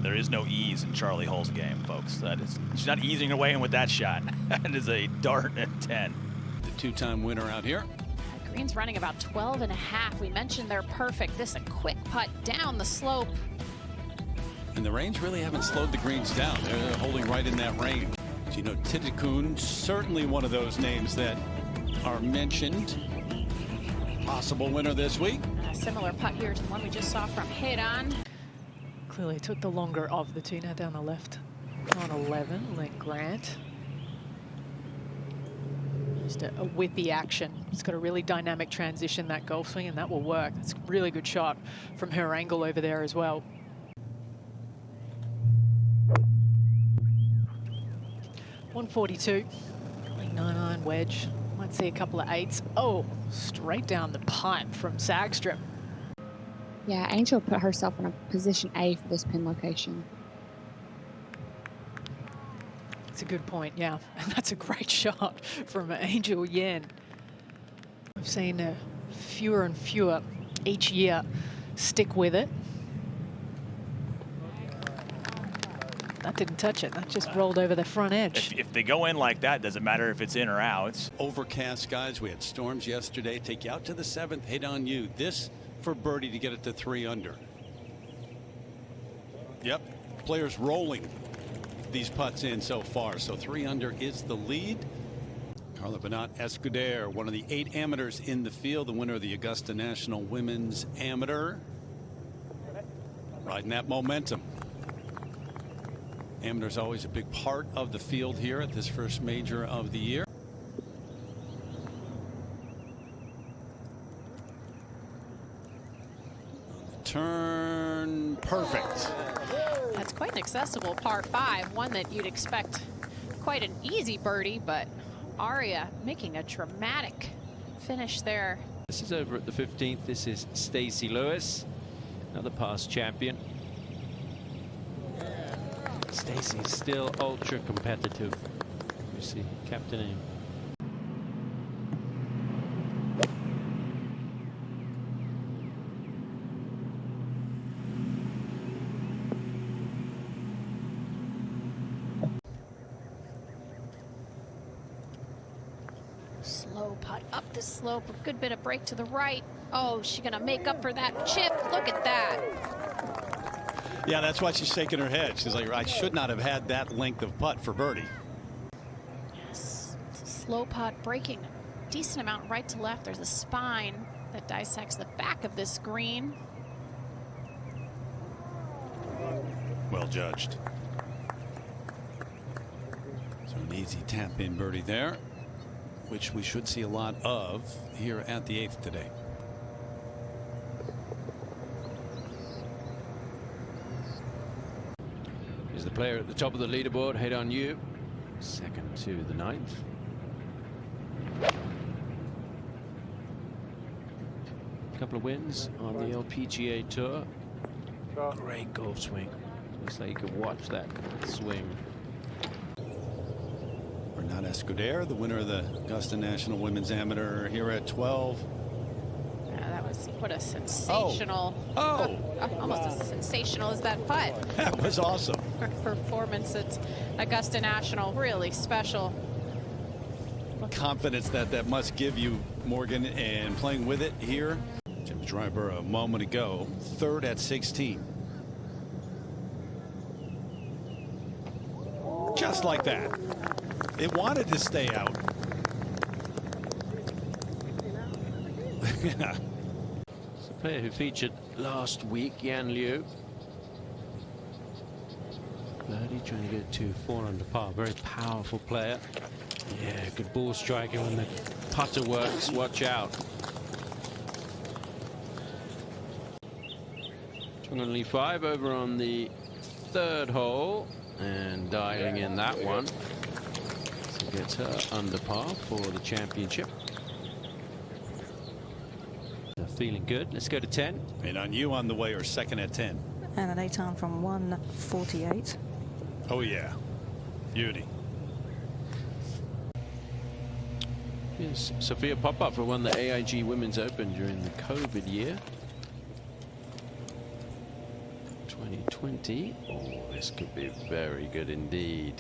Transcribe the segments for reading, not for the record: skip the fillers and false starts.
There is no ease in Charlie Hull's game, folks. She's not easing away in with that shot. That is a dart at 10. The two-time winner out here. Green's running about 12 and a half. We mentioned they're perfect. This a quick putt down the slope. And the range really haven't slowed the greens down. They're holding right in that range. You know, Titicun, certainly one of those names that are mentioned. Possible winner this week. A similar putt here to the one we just saw from Head-On. Clearly took the longer of the two. Now down the left on 11, Lynn Grant. Just a whippy action. It's got a really dynamic transition, that golf swing, and that will work. It's a really good shot from her angle over there as well. .142, 9-iron wedge. Might see a couple of 8s. Oh, straight down the pipe from Sagström. Yeah, Angel put herself in a position A for this pin location. That's a good point, yeah. And that's a great shot from Angel Yen. We've seen fewer and fewer each year stick with it. That didn't touch it. That just rolled over the front edge. If they go in like that, doesn't matter if it's in or out. Overcast, guys. We had storms yesterday. Take you out to the 7th. Hit on you. This for birdie to get it to 3 under. Yep. Players rolling these putts in so far. So 3 under is the lead. Carla Bernat Escuder, one of the 8 amateurs in the field, the winner of the Augusta National Women's Amateur. Riding that momentum. Amateur's always a big part of the field here at this first major of the year. Turn perfect. That's quite an accessible par 5, one that you'd expect quite an easy birdie, but Aria making a dramatic finish there. This is over at the 15th. This is Stacey Lewis, another past champion. Stacey's still ultra competitive. You see, captaining. Slow putt up the slope, a good bit of break to the right. Oh, she's gonna make up for that chip. Look at that. Yeah, that's why she's shaking her head. She's like, I should not have had that length of putt for birdie. Yes, slow putt, breaking a decent amount right to left. There's a spine that dissects the back of this green. Well judged. So an easy tap in birdie there, which we should see a lot of here at the 8th today. Here's the player at the top of the leaderboard. Head on you. Second to the 9th. Couple of wins on the LPGA Tour. Great golf swing. Looks like you could watch that swing. Bernat Escuder, the winner of the Augusta National Women's Amateur, here at 12. That was what a sensational, almost as sensational as that putt. That was awesome. Her performance at Augusta National, really special. Confidence that must give you, Morgan, and playing with it here. Jim Driver a moment ago, 3rd at 16. Just like that. It wanted to stay out. It's a player who featured last week, Yan Liu. Birdie trying to get to 4 under par. Very powerful player. Yeah, good ball striking when the putter works. Watch out. Chung on Lee 5 over on the 3rd hole and dialing in that one. So gets her under par for the championship. Feeling good. Let's go to 10. And on you on the way, or 2nd at 10. And an 8-iron from 148. Oh yeah, beauty. Here's Sophia Popov, who won the AIG Women's Open during the COVID year. 2020. Oh, this could be very good indeed.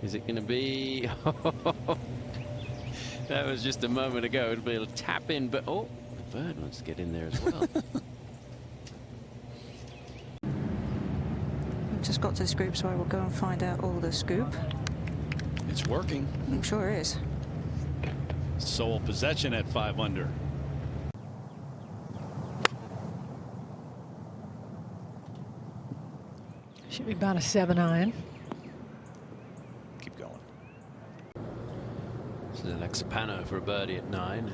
Is it going to be? That was just a moment ago. It'll be a tap in, but oh, the bird wants to get in there as well. We've just got to this group, so I will go and find out all the scoop. It's working. I'm sure it is. Sole possession at 5 under. Should be about a 7-iron. Keep going. This is Alexa Pano for a birdie at 9.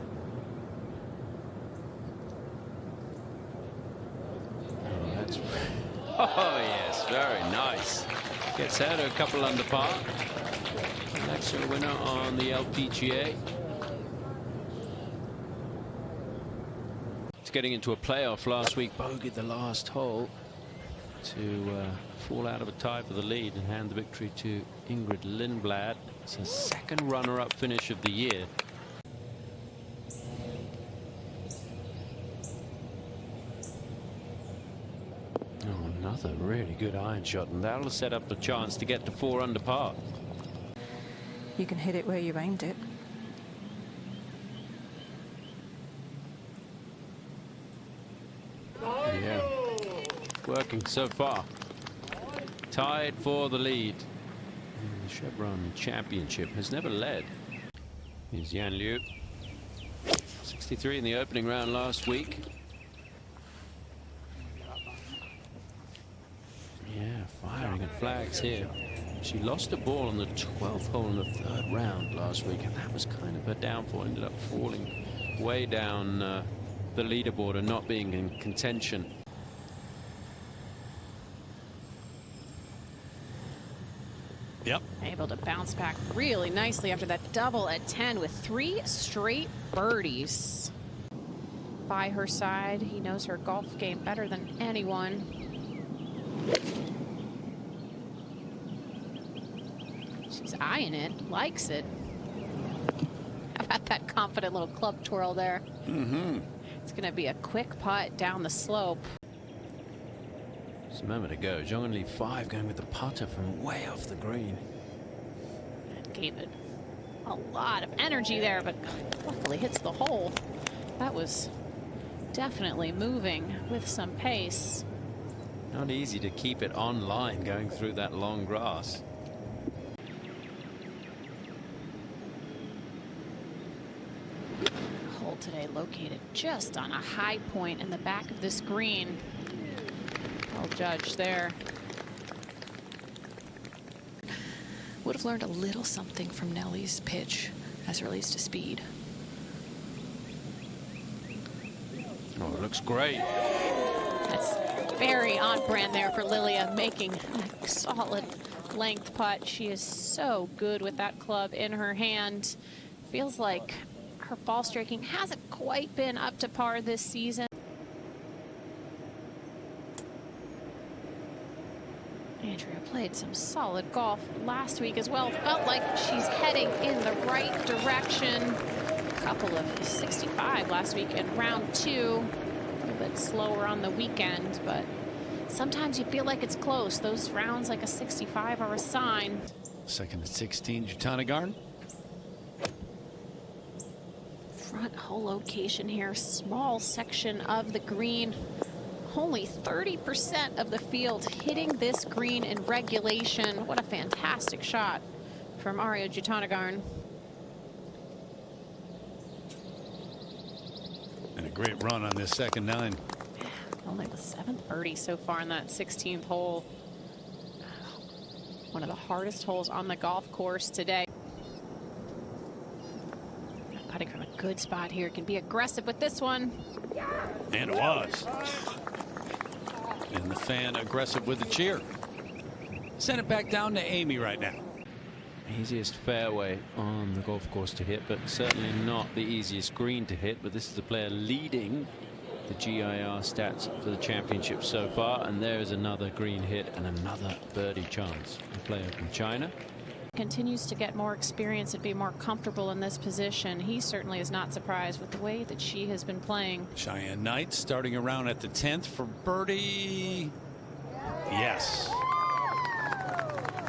Oh, that's. Oh, yes, very nice. Gets her to a couple under par. Alexa, a winner on the LPGA. It's getting into a playoff last week. Bogeyed the last hole to fall out of a tie for the lead and hand the victory to Ingrid Lindblad. It's a second runner-up finish of the year. Oh, another really good iron shot, and that'll set up a chance to get to 4 under par. You can hit it where you've aimed it. Yeah, working so far. Tied for the lead. The Chevron Championship has never led. Here's Yan Liu. 63 in the opening round last week. Yeah, firing at flags here. She lost a ball on the 12th hole in the 3rd round last week, and that was kind of her downfall. Ended up falling way down the leaderboard and not being in contention. Yep. Able to bounce back really nicely after that double at 10 with 3 straight birdies. By her side, he knows her golf game better than anyone. She's eyeing it, likes it. How about that confident little club twirl there? Mm-hmm. It's going to be a quick putt down the slope. Just a moment ago, Zhong Li 5 going with the putter from way off the green. And gave it a lot of energy there, but luckily hits the hole. That was definitely moving with some pace. Not easy to keep it on line going through that long grass. Hole today located just on a high point in the back of this green. Well judged there. Would have learned a little something from Nellie's pitch as it relates to speed. Oh, it looks great. That's very on brand there for Lilia, making a solid length putt. She is so good with that club in her hand. Feels like her ball striking hasn't quite been up to par this season. Andrea played some solid golf last week as well. Felt like she's heading in the right direction. A couple of 65 last week in round 2. A little bit slower on the weekend, but sometimes you feel like it's close. Those rounds like a 65 are a sign. Second at 16, Jutanagarn. Front hole location here, small section of the green. Only 30% of the field hitting this green in regulation. What a fantastic shot from Arya Jutanagarn. And a great run on this second 9. Only the 7th birdie so far in that 16th hole. One of the hardest holes on the golf course today. Putting from a good spot here, can be aggressive with this one. And it was. And the fan aggressive with the cheer. Send it back down to Amy right now. Easiest fairway on the golf course to hit, but certainly not the easiest green to hit. But this is the player leading the GIR stats for the championship so far. And there is another green hit and another birdie chance. A player from China. Continues to get more experience and be more comfortable in this position. He certainly is not surprised with the way that she has been playing. Cheyenne Knight starting around at the 10th for birdie. Yes.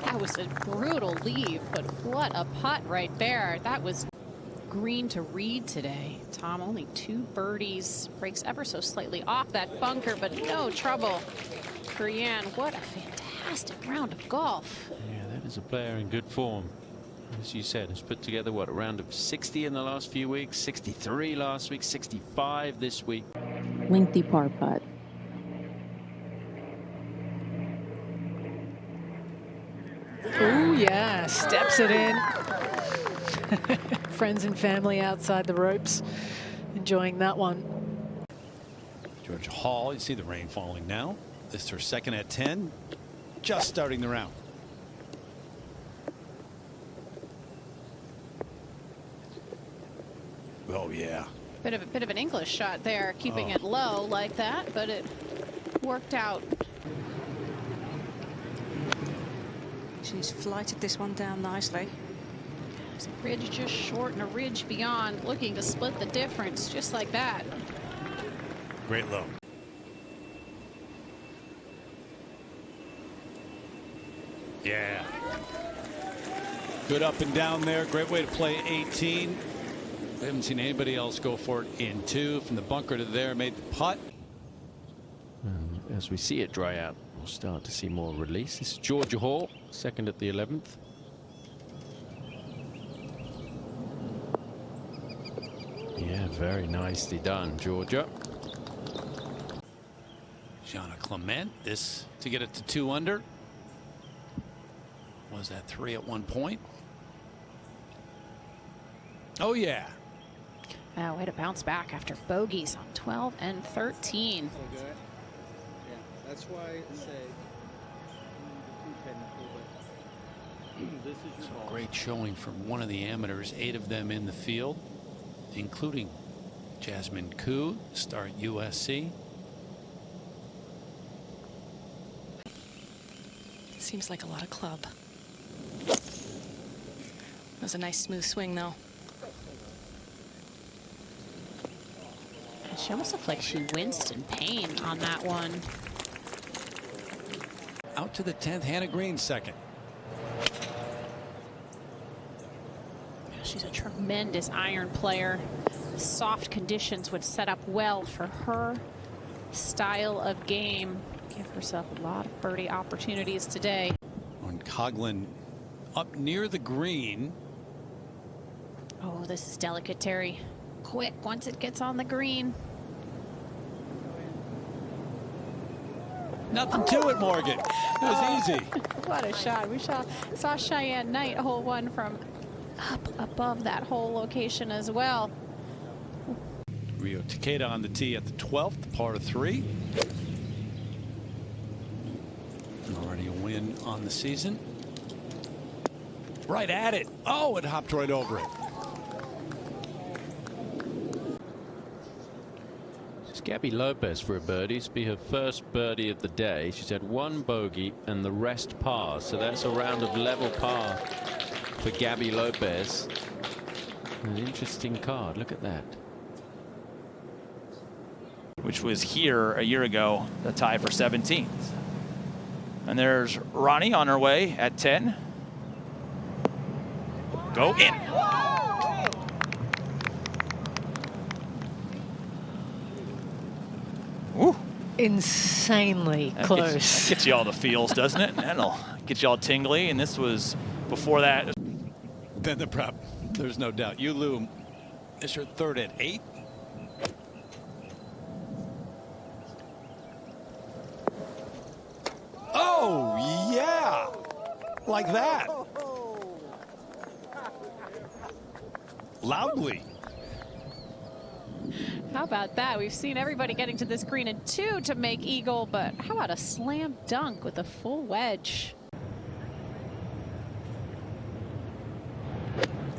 That was a brutal leave, but what a putt right there. That was green to read today. Tom, only 2 birdies, breaks ever so slightly off that bunker, but no trouble for Yan. What a fantastic round of golf. Yeah, that is a player in good form. As you said, has put together, what, a round of 60 in the last few weeks, 63 last week, 65 this week. Lengthy par putt. Oh, yeah, steps it in. Friends and family outside the ropes, enjoying that one. Georgia Hall, you see the rain falling now. This is her second at 10, just starting the round. Oh, yeah. Bit of an English shot there, keeping it low like that, but it worked out. She's flighted this one down nicely. There's a ridge just short and a ridge beyond, looking to split the difference just like that. Great low. Yeah. Good up and down there. Great way to play 18. We haven't seen anybody else go for it in 2. From the bunker to there, made the putt. And as we see it dry out, we'll start to see more release. This is Georgia Hall, second at the 11th. Yeah, very nicely done, Georgia. Gianna Clement, this to get it to 2 under. Was at 3 at one point. Oh, yeah. Way to bounce back after bogeys on 12 and 13. So good. Yeah, that's why I say this is your ball. Great showing from one of the amateurs, 8 of them in the field, including Jasmine Koo, star at USC. Seems like a lot of club. That was a nice smooth swing, though. She almost looked like she winced in pain on that one. Out to the 10th, Hannah Green second. She's a tremendous iron player. Soft conditions would set up well for her style of game. Give herself a lot of birdie opportunities today. On Coughlin up near the green. Oh, this is delicate, Terry. Quick once it gets on the green. Nothing to it, Morgan. It was easy. What a shot. We saw Cheyenne Knight hole 1 from up above that hole location as well. Rio Takeda on the tee at the 12th, par 3. Already a win on the season. Right at it. Oh, it hopped right over it. It's Gabby Lopez for a birdie. It's be her first birdie of the day. She's had 1 bogey and the rest par. So that's a round of level par for Gabby Lopez. An interesting card. Look at that. Which was here a year ago, the tie for 17th. And there's Ronnie on her way at 10. Go in. Woo. Insanely close. Gets you all the feels, doesn't it? That'll get you all tingly. And this was before that. Then the prep. There's no doubt. Yulu is her 3rd at 8. Oh, yeah. Like that. Loudly. How about that? We've seen everybody getting to this green in 2 to make eagle, but how about a slam dunk with a full wedge?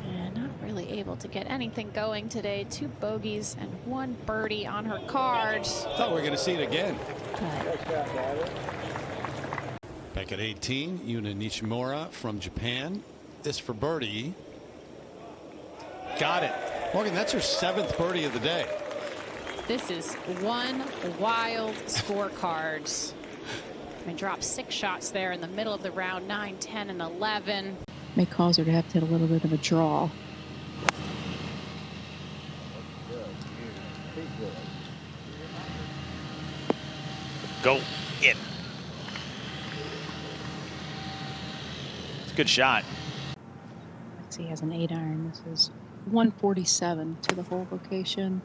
And not really able to get anything going today. 2 bogeys and 1 birdie on her card. Thought we were going to see it again. But Back at 18, Yuna Nishimura from Japan. this for birdie. Got it. Morgan, that's her 7th birdie of the day. This is one wild scorecard. I dropped 6 shots there in the middle of the round, 9, 10, and 11. May cause her to have to hit a little bit of a draw. Go in. It's a good shot. He has an 8-iron. This is 147 to the hole location.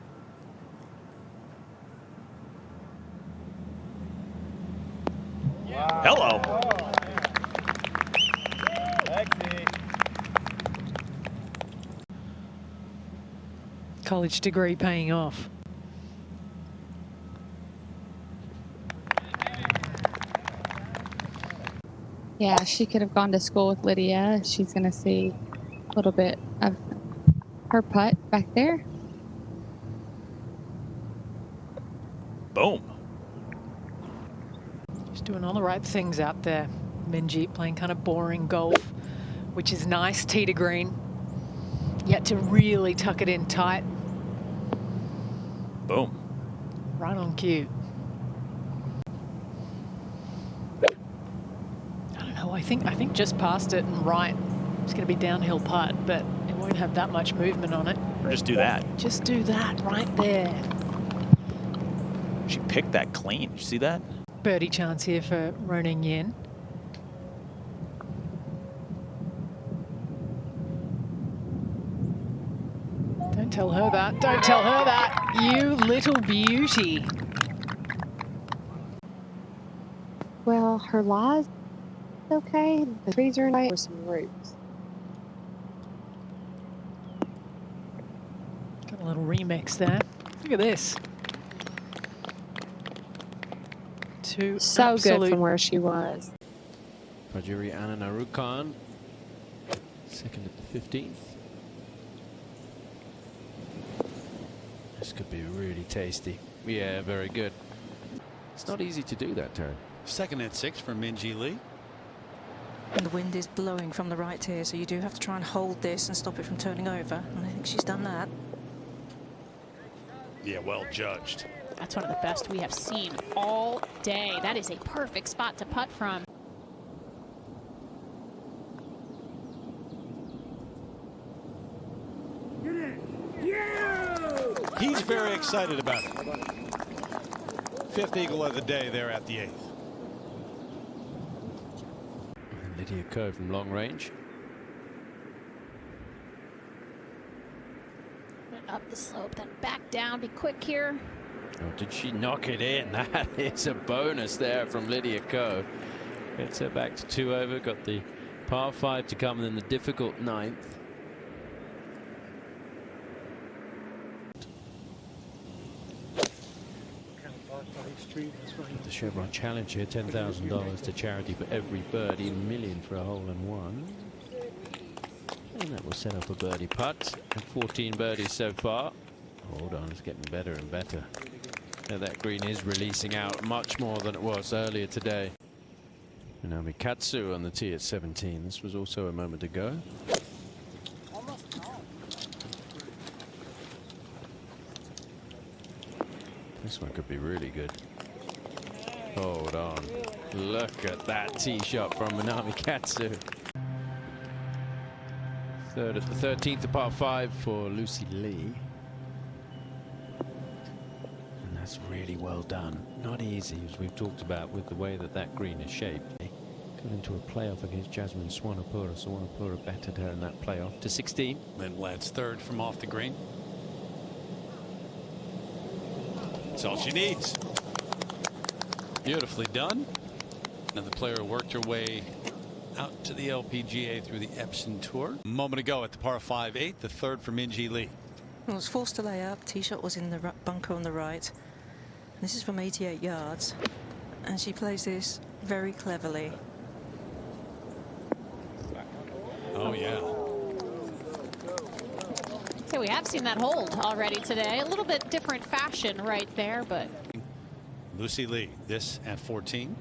Hello. College degree paying off. Yeah, she could have gone to school with Lydia. She's going to see a little bit of her putt back there. Boom. She's doing all the right things out there. Minjee playing kind of boring golf, which is nice. Tee to green. Yet to really tuck it in tight. Boom. Right on cue. I don't know. I think just past it and right. It's going to be downhill putt, but it won't have that much movement on it. Or just do that. Just do that right there. She picked that clean. You see that? Birdie chance here for Roning Yin. Don't tell her that. Don't tell her that. You little beauty. Well, her lie's okay. The trees are nice. With some roots. Got a little remix there. Look at this. So good from where she was. Pajuri Ananarukan, second at the 15th. This could be really tasty. Yeah, very good. It's not easy to do that, Terry. Second at 6 for Minjee Lee. And the wind is blowing from the right here, so you do have to try and hold this and stop it from turning over. And I think she's done that. Yeah, well judged. That's one of the best we have seen all day. That is a perfect spot to putt from. He's very excited about it. 5th eagle of the day there at the 8th. Lydia Ko from long range. Up the slope, then back down. Be quick here. Oh, did she knock it in? That is a bonus there from Lydia Ko. Gets her back to 2 over. Got the par 5 to come, and then the difficult 9th. The Chevron Challenge here, $10,000 to charity for every birdie, $1 million for a hole-in-one. And that will set up a birdie putt. And 14 birdies so far. Hold on, it's getting better and better. Now that green is releasing out much more than it was earlier today. And now Mikatsu on the tee at 17. This was also a moment ago. This one could be really good. Hold on. Look at that tee shot from Manami Katsu. Third at the 13th, the par 5 for Lucy Lee. And that's really well done. Not easy, as we've talked about, with the way that that green is shaped. Got into a playoff against Jasmine Swanapura. Swanapura battered her in that playoff to 16. Lynn Ladd's 3rd from off the green. That's all she needs. Beautifully done. Another player worked her way out to the LPGA through the Epson Tour. A moment ago at the par 5-8, the 3rd for Minjee Lee. Well, was forced to lay up. Tee shot was in the bunker on the right. This is from 88 yards. And she plays this very cleverly. Oh, yeah. So we have seen that hold already today. A little bit different fashion right there, but. Lucy Lee, this at 14.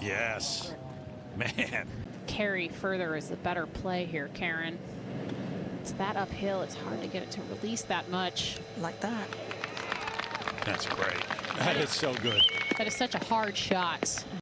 Yes. Man. Carry further is the better play here, Karen. It's that uphill. It's hard to get it to release that much. Like that. That's great. That is so good. That is such a hard shot.